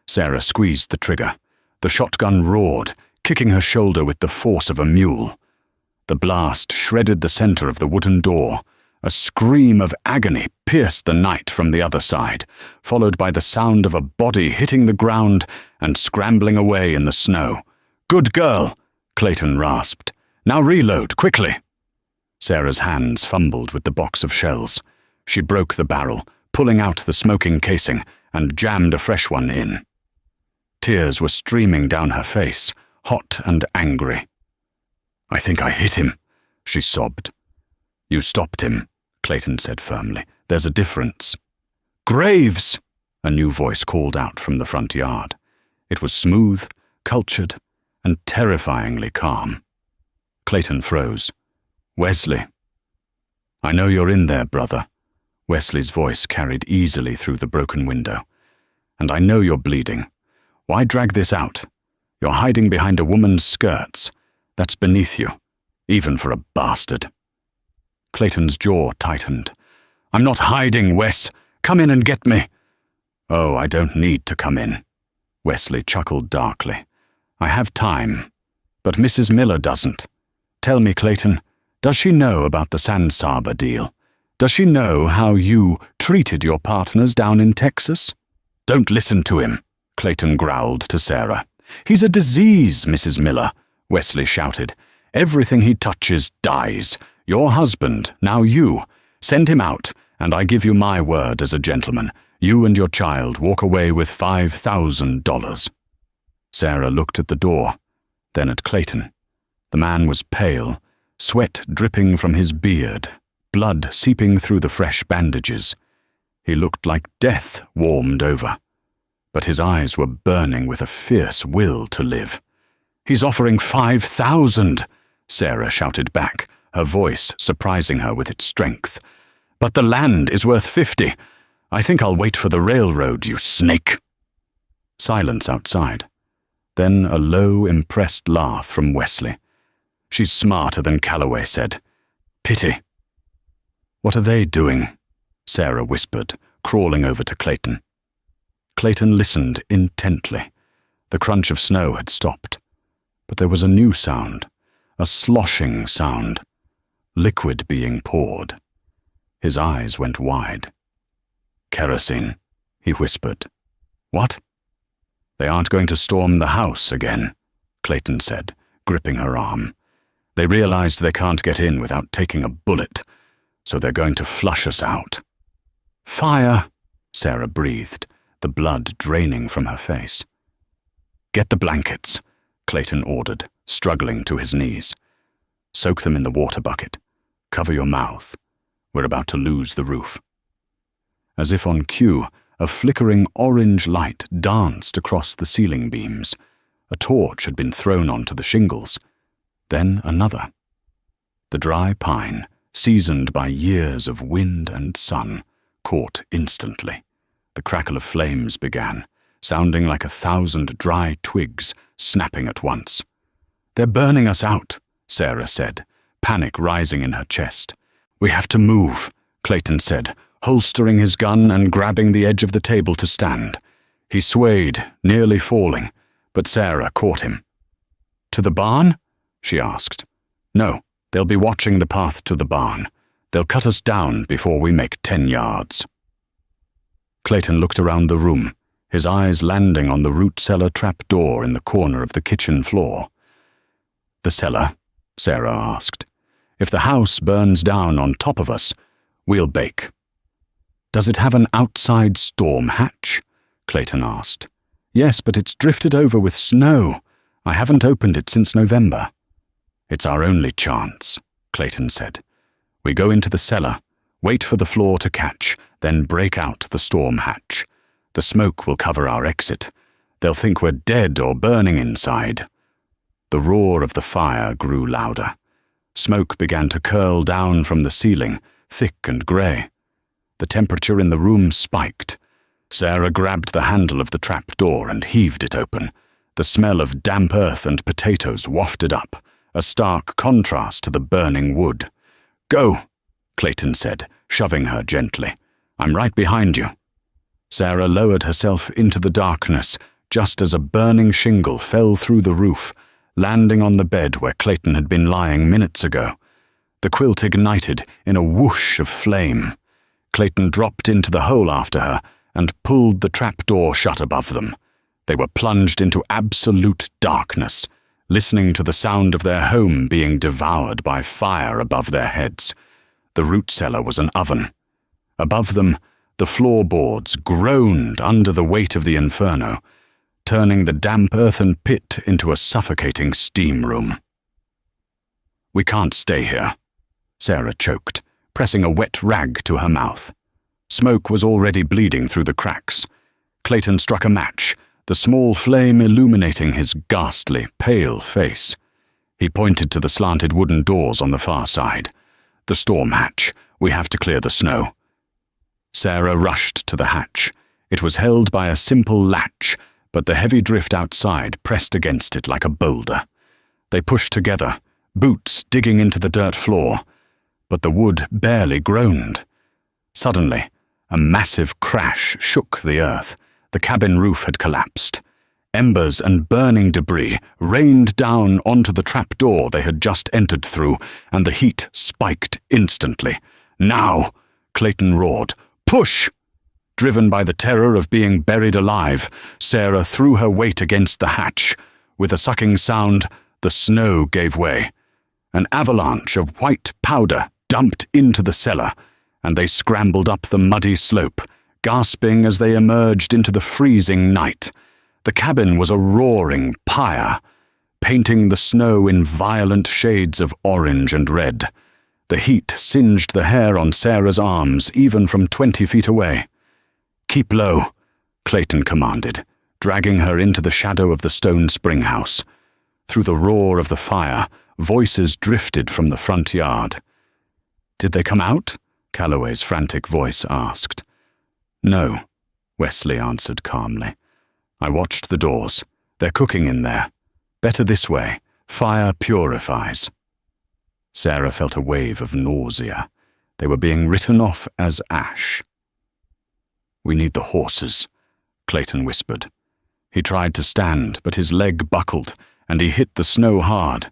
Sarah squeezed the trigger. The shotgun roared, kicking her shoulder with the force of a mule. The blast shredded the center of the wooden door. A scream of agony pierced the night from the other side, followed by the sound of a body hitting the ground and scrambling away in the snow. "Good girl," Clayton rasped. "Now reload, quickly." Sarah's hands fumbled with the box of shells. She broke the barrel, pulling out the smoking casing, and jammed a fresh one in. Tears were streaming down her face, hot and angry. "I think I hit him," she sobbed. You stopped him, Clayton said firmly. There's a difference. Graves! A new voice called out from the front yard. It was smooth, cultured, and terrifyingly calm. Clayton froze. Wesley. I know you're in there, brother. Wesley's voice carried easily through the broken window. And I know you're bleeding. Why drag this out? You're hiding behind a woman's skirts. That's beneath you, even for a bastard. Clayton's jaw tightened. I'm not hiding, Wes. Come in and get me. Oh, I don't need to come in. Wesley chuckled darkly. I have time, but Mrs. Miller doesn't. Tell me, Clayton, does she know about the San Saba deal? Does she know how you treated your partners down in Texas? Don't listen to him, Clayton growled to Sarah. He's a disease, Mrs. Miller, Wesley shouted. Everything he touches dies. Your husband, now you. Send him out, and I give you my word as a gentleman. You and your child walk away with $5,000. Sarah looked at the door, then at Clayton. The man was pale, sweat dripping from his beard, blood seeping through the fresh bandages. He looked like death warmed over, but his eyes were burning with a fierce will to live. He's offering $5,000, Sarah shouted back, her voice surprising her with its strength. But the land is worth $50. I think I'll wait for the railroad, you snake. Silence outside. Then a low, impressed laugh from Wesley. She's smarter than Calloway said. Pity. What are they doing? Sarah whispered, crawling over to Clayton. Clayton listened intently. The crunch of snow had stopped. But there was a new sound, a sloshing sound, liquid being poured. His eyes went wide. Kerosene, he whispered. What? They aren't going to storm the house again, Clayton said, gripping her arm. They realized they can't get in without taking a bullet, so they're going to flush us out. Fire, Sarah breathed, the blood draining from her face. Get the blankets, Clayton ordered, struggling to his knees. Soak them in the water bucket. Cover your mouth. We're about to lose the roof. As if on cue, a flickering orange light danced across the ceiling beams. A torch had been thrown onto the shingles. Then another. The dry pine, seasoned by years of wind and sun, caught instantly. The crackle of flames began, sounding like 1,000 dry twigs snapping at once. They're burning us out, Sarah said, panic rising in her chest. We have to move, Clayton said, holstering his gun and grabbing the edge of the table to stand. He swayed, nearly falling, but Sarah caught him. To the barn? She asked. No, they'll be watching the path to the barn. They'll cut us down before we make 10 yards. Clayton looked around the room, his eyes landing on the root cellar trap door in the corner of the kitchen floor. The cellar? Sarah asked. If the house burns down on top of us, we'll bake. Does it have an outside storm hatch? Clayton asked. Yes, but it's drifted over with snow. I haven't opened it since November. It's our only chance, Clayton said. We go into the cellar, wait for the floor to catch, then break out the storm hatch. The smoke will cover our exit. They'll think we're dead or burning inside. The roar of the fire grew louder. Smoke began to curl down from the ceiling, thick and grey. The temperature in the room spiked. Sarah grabbed the handle of the trap door and heaved it open. The smell of damp earth and potatoes wafted up, a stark contrast to the burning wood. Go, Clayton said, shoving her gently. I'm right behind you. Sarah lowered herself into the darkness just as a burning shingle fell through the roof, landing on the bed where Clayton had been lying minutes ago. The quilt ignited in a whoosh of flame. Clayton dropped into the hole after her and pulled the trapdoor shut above them. They were plunged into absolute darkness, listening to the sound of their home being devoured by fire above their heads. The root cellar was an oven. Above them, the floorboards groaned under the weight of the inferno, turning the damp earthen pit into a suffocating steam room. We can't stay here, Sarah choked, pressing a wet rag to her mouth. Smoke was already bleeding through the cracks. Clayton struck a match, the small flame illuminating his ghastly, pale face. He pointed to the slanted wooden doors on the far side. "The storm hatch. We have to clear the snow." Sarah rushed to the hatch. It was held by a simple latch, but the heavy drift outside pressed against it like a boulder. They pushed together, boots digging into the dirt floor, but the wood barely groaned. Suddenly, a massive crash shook the earth. The cabin roof had collapsed. Embers and burning debris rained down onto the trapdoor they had just entered through, and the heat spiked instantly. "Now!" Clayton roared. "Push!" Driven by the terror of being buried alive, Sarah threw her weight against the hatch. With a sucking sound, the snow gave way. An avalanche of white powder dumped into the cellar, and they scrambled up the muddy slope, gasping as they emerged into the freezing night. The cabin was a roaring pyre, painting the snow in violent shades of orange and red. The heat singed the hair on Sarah's arms, even from 20 feet away. "Keep low," Clayton commanded, dragging her into the shadow of the stone spring house. Through the roar of the fire, voices drifted from the front yard. "Did they come out?" Calloway's frantic voice asked. "No," Wesley answered calmly. "I watched the doors. They're cooking in there. Better this way. Fire purifies." Sarah felt a wave of nausea. They were being written off as ash. "We need the horses," Clayton whispered. He tried to stand, but his leg buckled, and he hit the snow hard.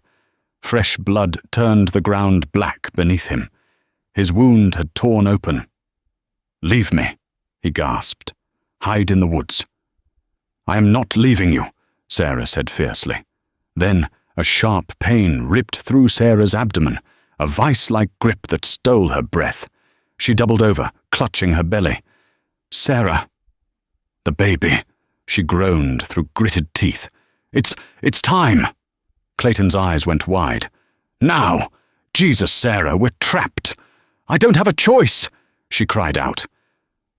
Fresh blood turned the ground black beneath him. His wound had torn open. "Leave me," he gasped. "Hide in the woods." "I am not leaving you," Sarah said fiercely. Then a sharp pain ripped through Sarah's abdomen, a vice-like grip that stole her breath. She doubled over, clutching her belly. "Sarah." "The baby," she groaned through gritted teeth. It's time." Clayton's eyes went wide. "Now! Jesus, Sarah, we're trapped." "I don't have a choice," she cried out.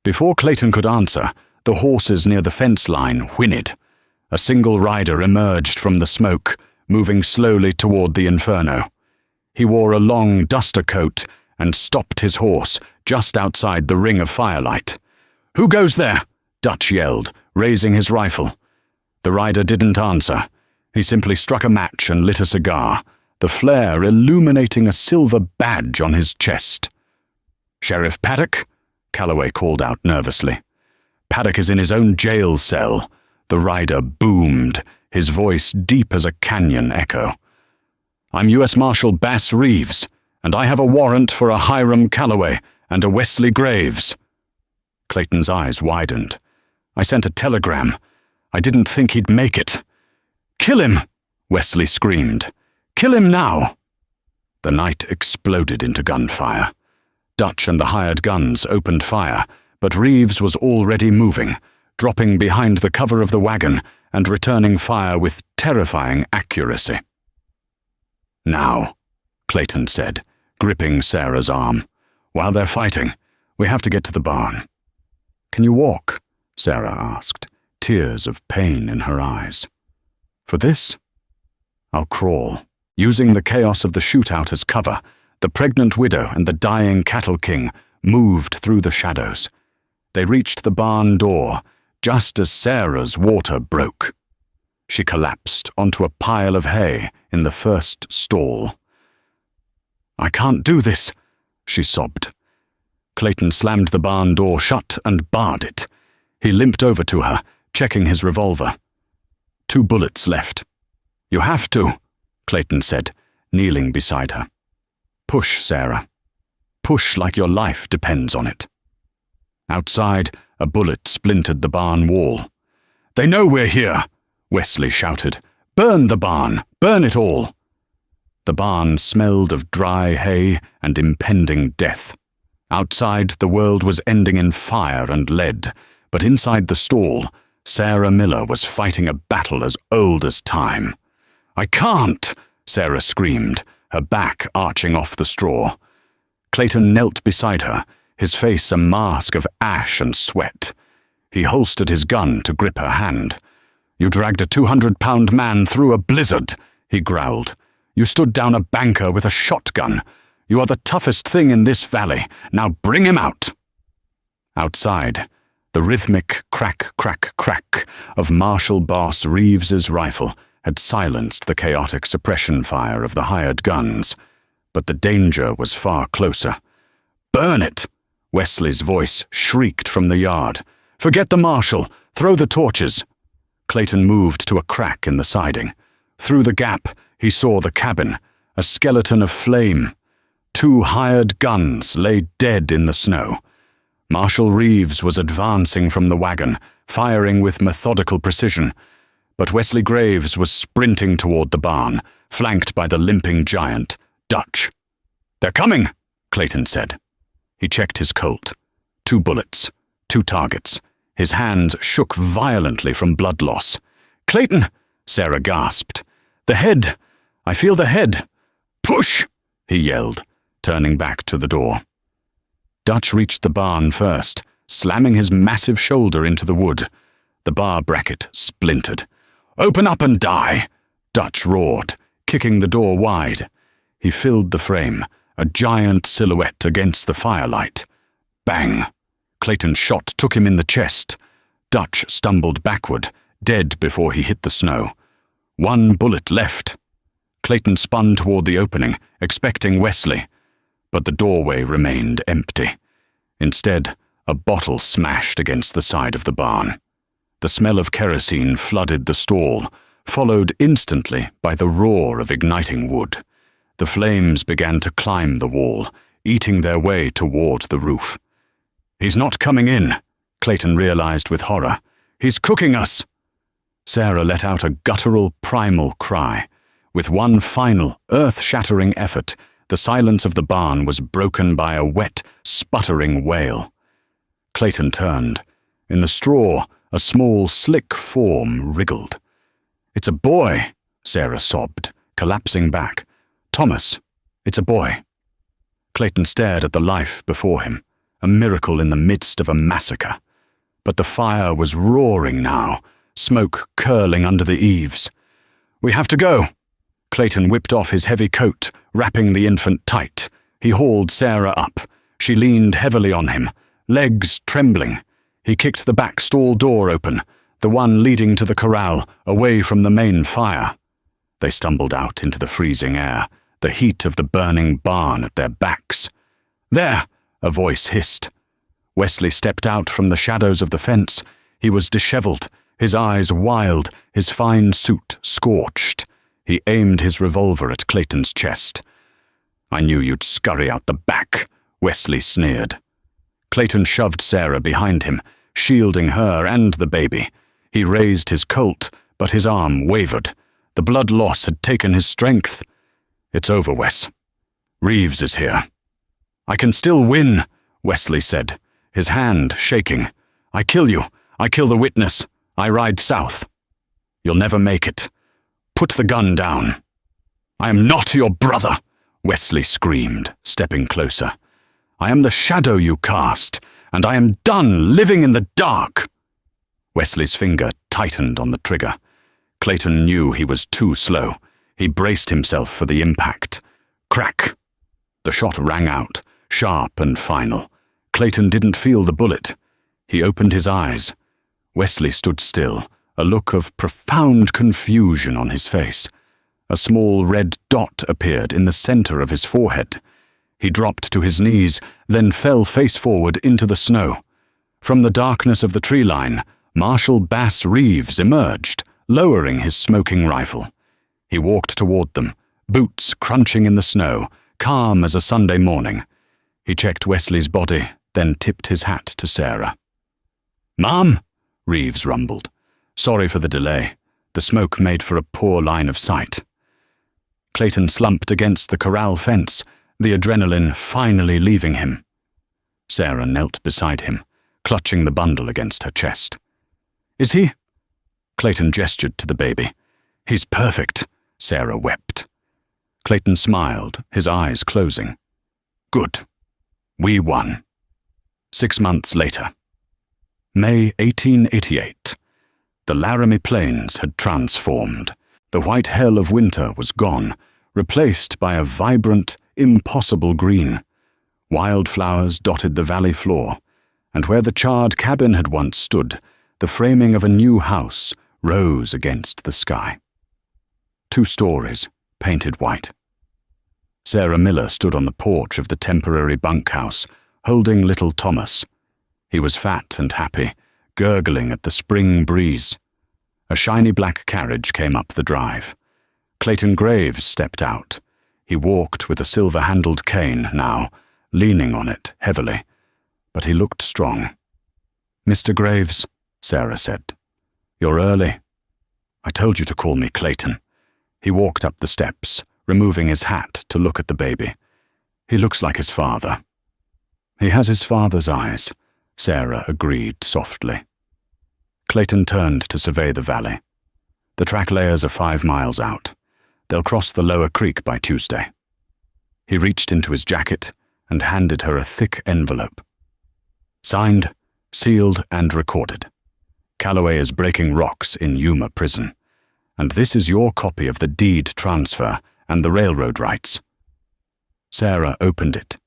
Before Clayton could answer, the horses near the fence line whinnied. A single rider emerged from the smoke, moving slowly toward the inferno. He wore a long duster coat and stopped his horse just outside the ring of firelight. "Who goes there?" Dutch yelled, raising his rifle. The rider didn't answer. He simply struck a match and lit a cigar, the flare illuminating a silver badge on his chest. "Sheriff Paddock?" Calloway called out nervously. "Paddock is in his own jail cell," the rider boomed, his voice deep as a canyon echo. "I'm U.S. Marshal Bass Reeves, and I have a warrant for a Hiram Calloway and a Wesley Graves." Clayton's eyes widened. "I sent a telegram. I didn't think he'd make it." "Kill him!" Wesley screamed. "Kill him now!" The night exploded into gunfire. Dutch and the hired guns opened fire, but Reeves was already moving, dropping behind the cover of the wagon and returning fire with terrifying accuracy. "Now," Clayton said, gripping Sarah's arm. "While they're fighting, we have to get to the barn." "Can you walk?" Sarah asked, tears of pain in her eyes. "For this? I'll crawl." Using the chaos of the shootout as cover, the pregnant widow and the dying cattle king moved through the shadows. They reached the barn door just as Sarah's water broke. She collapsed onto a pile of hay in the first stall. "I can't do this," she sobbed. Clayton slammed the barn door shut and barred it. He limped over to her, checking his revolver. 2 bullets left. "You have to," Clayton said, kneeling beside her. "Push, Sarah. Push like your life depends on it." Outside, a bullet splintered the barn wall. "They know we're here," Wesley shouted. "Burn the barn! Burn it all!" The barn smelled of dry hay and impending death. Outside, the world was ending in fire and lead, but inside the stall, Sarah Miller was fighting a battle as old as time. "I can't!" Sarah screamed, her back arching off the straw. Clayton knelt beside her, his face a mask of ash and sweat. He holstered his gun to grip her hand. "You dragged a 200-pound man through a blizzard," he growled. "You stood down a banker with a shotgun. You are the toughest thing in this valley. Now bring him out." Outside, the rhythmic crack, crack, crack of Marshal Boss Reeves's rifle had silenced the chaotic suppression fire of the hired guns, but the danger was far closer. "Burn it!" Wesley's voice shrieked from the yard. "Forget the marshal! Throw the torches!" Clayton moved to a crack in the siding. Through the gap, he saw the cabin, a skeleton of flame. 2 hired guns lay dead in the snow. Marshal Reeves was advancing from the wagon, firing with methodical precision, but Wesley Graves was sprinting toward the barn, flanked by the limping giant, Dutch. "They're coming," Clayton said. He checked his Colt. 2 bullets, 2 targets. His hands shook violently from blood loss. "Clayton!" Sarah gasped. "The head! I feel the head!" "Push!" he yelled, turning back to the door. Dutch reached the barn first, slamming his massive shoulder into the wood. The bar bracket splintered. "Open up and die!" Dutch roared, kicking the door wide. He filled the frame, a giant silhouette against the firelight. Bang! Clayton's shot took him in the chest. Dutch stumbled backward, dead before he hit the snow. 1 bullet left. Clayton spun toward the opening, expecting Wesley, but the doorway remained empty. Instead, a bottle smashed against the side of the barn. The smell of kerosene flooded the stall, followed instantly by the roar of igniting wood. The flames began to climb the wall, eating their way toward the roof. "He's not coming in," Clayton realized with horror. "He's cooking us!" Sarah let out a guttural, primal cry. With one final, earth-shattering effort, the silence of the barn was broken by a wet, sputtering wail. Clayton turned. In the straw, a small, slick form wriggled. "It's a boy," Sarah sobbed, collapsing back. "Thomas, it's a boy." Clayton stared at the life before him, a miracle in the midst of a massacre. But the fire was roaring now, smoke curling under the eaves. "We have to go." Clayton whipped off his heavy coat, wrapping the infant tight. He hauled Sarah up. She leaned heavily on him, legs trembling. He kicked the back stall door open, the one leading to the corral, away from the main fire. They stumbled out into the freezing air, the heat of the burning barn at their backs. "There!" a voice hissed. Wesley stepped out from the shadows of the fence. He was disheveled, his eyes wild, his fine suit scorched. He aimed his revolver at Clayton's chest. "I knew you'd scurry out the back," Wesley sneered. Clayton shoved Sarah behind him, shielding her and the baby. He raised his Colt, but his arm wavered. The blood loss had taken his strength. "It's over, Wes. Reeves is here." "I can still win," Wesley said, his hand shaking. "I kill you. I kill the witness. I ride south." "You'll never make it. Put the gun down." "I am not your brother," Wesley screamed, stepping closer. "I am the shadow you cast, and I am done living in the dark." Wesley's finger tightened on the trigger. Clayton knew he was too slow. He braced himself for the impact. Crack! The shot rang out, sharp and final. Clayton didn't feel the bullet. He opened his eyes. Wesley stood still, a look of profound confusion on his face. A small red dot appeared in the center of his forehead. He dropped to his knees, then fell face forward into the snow. From the darkness of the tree line, Marshal Bass Reeves emerged, lowering his smoking rifle. He walked toward them, boots crunching in the snow, calm as a Sunday morning. He checked Wesley's body, then tipped his hat to Sarah. "Mom," Reeves rumbled. Sorry for the delay. The smoke made for a poor line of sight. Clayton slumped against the corral fence, the adrenaline finally leaving him. Sarah knelt beside him, clutching the bundle against her chest. "Is he?" Clayton gestured to the baby. "He's perfect," Sarah wept. Clayton smiled, his eyes closing. "Good," We won. 6 months later. May 1888. The Laramie Plains had transformed. The white hell of winter was gone, replaced by a vibrant, impossible green. Wildflowers dotted the valley floor, and where the charred cabin had once stood, the framing of a new house rose against the sky. 2 stories, painted white. Sarah Miller stood on the porch of the temporary bunkhouse, holding little Thomas. He was fat and happy, gurgling at the spring breeze. A shiny black carriage came up the drive. Clayton Graves stepped out. He walked with a silver-handled cane now, leaning on it heavily, but he looked strong. "Mr. Graves," Sarah said, "you're early." "I told you to call me Clayton." He walked up the steps, removing his hat to look at the baby. "He looks like his father." "He has his father's eyes," Sarah agreed softly. Clayton turned to survey the valley. "The track layers are 5 miles out. They'll cross the lower creek by Tuesday." He reached into his jacket and handed her a thick envelope. "Signed, sealed, and recorded. Calloway is breaking rocks in Yuma prison. And this is your copy of the deed transfer and the railroad rights." Sarah opened it.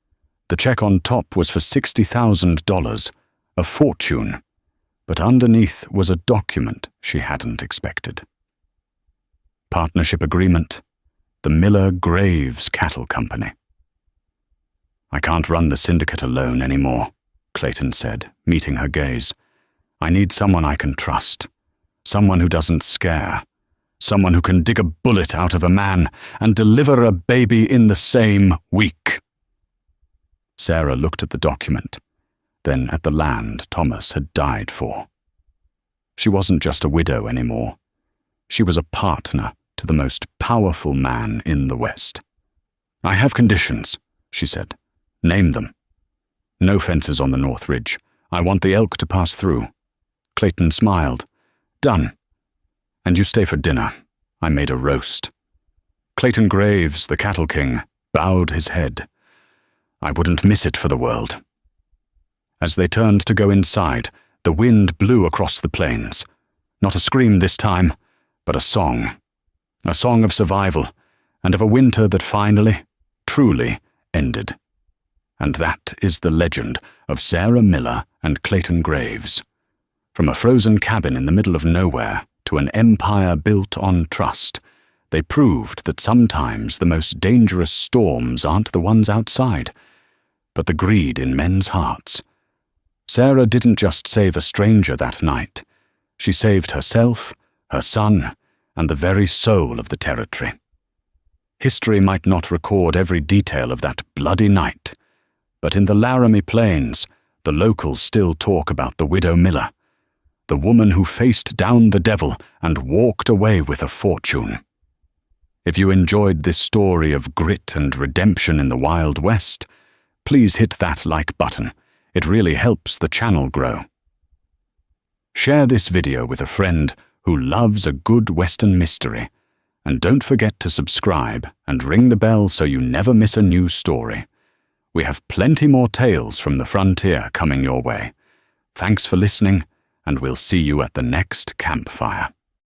The check on top was for $60,000, a fortune, but underneath was a document she hadn't expected. Partnership agreement, the Miller Graves Cattle Company. "I can't run the syndicate alone anymore," Clayton said, meeting her gaze. "I need someone I can trust, someone who doesn't scare, someone who can dig a bullet out of a man and deliver a baby in the same week." Sarah looked at the document, then at the land Thomas had died for. She wasn't just a widow anymore. She was a partner to the most powerful man in the West. "I have conditions," she said. "Name them." "No fences on the North Ridge. I want the elk to pass through." Clayton smiled. "Done. And you stay for dinner. I made a roast." Clayton Graves, the cattle king, bowed his head. "I wouldn't miss it for the world." As they turned to go inside, the wind blew across the plains. Not a scream this time, but a song of survival, and of a winter that finally, truly, ended. And that is the legend of Sarah Miller and Clayton Graves. From a frozen cabin in the middle of nowhere to an empire built on trust, they proved that sometimes the most dangerous storms aren't the ones outside, but the greed in men's hearts. Sarah didn't just save a stranger that night. She saved herself, her son, and the very soul of the territory. History might not record every detail of that bloody night, but in the Laramie Plains, the locals still talk about the widow Miller, the woman who faced down the devil and walked away with a fortune. If you enjoyed this story of grit and redemption in the Wild West, please hit that like button. It really helps the channel grow. Share this video with a friend who loves a good Western mystery, and don't forget to subscribe and ring the bell so you never miss a new story. We have plenty more tales from the frontier coming your way. Thanks for listening, and we'll see you at the next campfire.